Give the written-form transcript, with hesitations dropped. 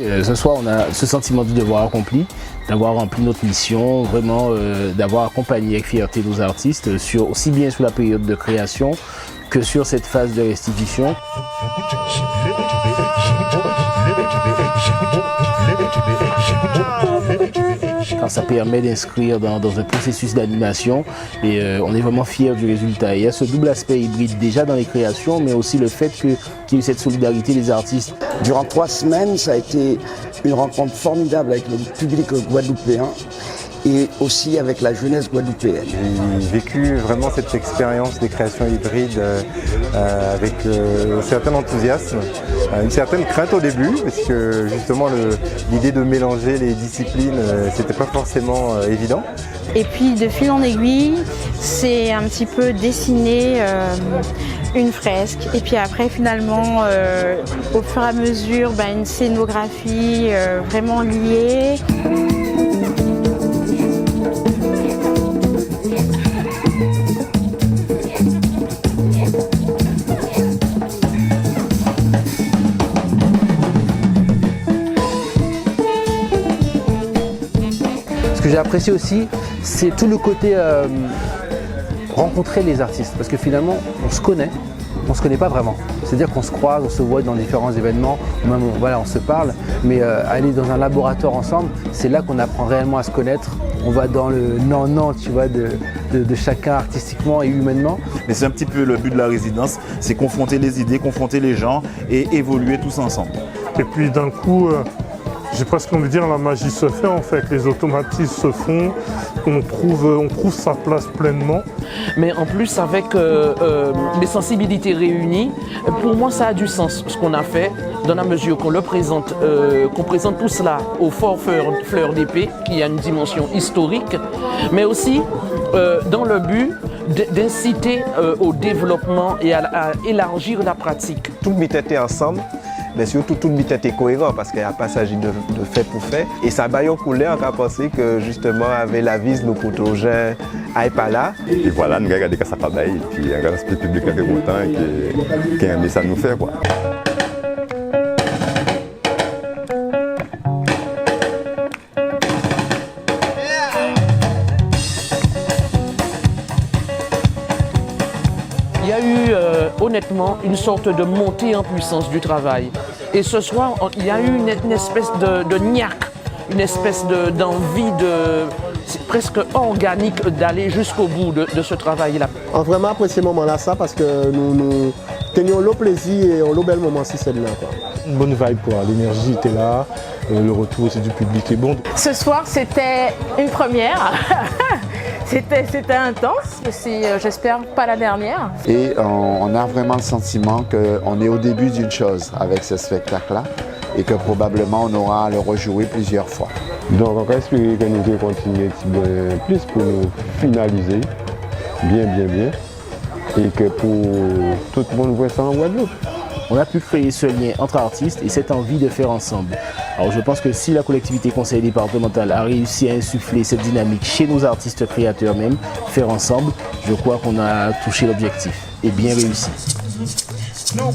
Ce soir, on a ce sentiment du devoir accompli, d'avoir rempli notre mission, vraiment d'avoir accompagné avec fierté nos artistes, aussi bien sur la période de création que sur cette phase de restitution. Quand ça permet d'inscrire dans un processus d'animation et on est vraiment fiers du résultat. Il y a ce double aspect hybride déjà dans les créations, mais aussi le fait qu'il y ait eu cette solidarité des artistes. Durant 3 semaines, ça a été une rencontre formidable avec le public guadeloupéen et aussi avec la jeunesse guadeloupéenne. J'ai vécu vraiment cette expérience des créations hybrides avec un certain enthousiasme, une certaine crainte au début, parce que justement l'idée de mélanger les disciplines, c'était pas forcément évident. Et puis de fil en aiguille, c'est un petit peu dessiner une fresque et puis après finalement au fur et à mesure une scénographie vraiment liée. Ce que j'ai apprécié aussi, c'est tout le côté rencontrer les artistes, parce que finalement, on se connaît pas vraiment. C'est-à-dire qu'on se croise, on se voit dans différents événements, même on se parle, mais aller dans un laboratoire ensemble, c'est là qu'on apprend réellement à se connaître. On va dans le non, tu vois, de chacun artistiquement et humainement. Mais c'est un petit peu le but de la résidence, c'est confronter les idées, confronter les gens et évoluer tous ensemble. Et puis d'un coup, j'ai presque envie de dire la magie se fait en fait, les automatismes se font, on trouve sa place pleinement. Mais en plus avec les sensibilités réunies, pour moi ça a du sens ce qu'on a fait, dans la mesure qu'on le présente, qu'on présente tout cela au Fort Fleur d'Épée, qui a une dimension historique, mais aussi dans le but d'inciter au développement et à élargir la pratique. Tout le monde était ensemble. Mais surtout tout le monde était cohérent parce qu'il n'y a pas s'agit de fait pour fait. Et ça a couleur on a pensé que justement avec la vise nous pour gens aillent pas là. Et voilà, nous regardons que ça pas bail et puis un grand public qui est content et qui a aimé ça nous faire quoi. Il y a eu honnêtement une sorte de montée en puissance du travail. Et ce soir, il y a eu une espèce de niaque, une espèce d'envie presque organique d'aller jusqu'au bout de ce travail-là. On a vraiment apprécié ce moment-là, parce que nous tenions le plaisir et on a bel moment si c'est là. Une bonne vibe quoi, l'énergie était là, le retour aussi du public est bon. Ce soir, c'était une première. C'était intense, j'espère pas la dernière. Et on a vraiment le sentiment qu'on est au début d'une chose avec ce spectacle-là et que probablement on aura à le rejouer plusieurs fois. Donc on espère que nous allons continuer plus pour nous finaliser bien et que pour tout le monde voit ça en Guadeloupe. On a pu créer ce lien entre artistes et cette envie de faire ensemble. Alors je pense que si la collectivité conseil départemental a réussi à insuffler cette dynamique chez nos artistes créateurs même, faire ensemble, je crois qu'on a touché l'objectif et bien réussi. No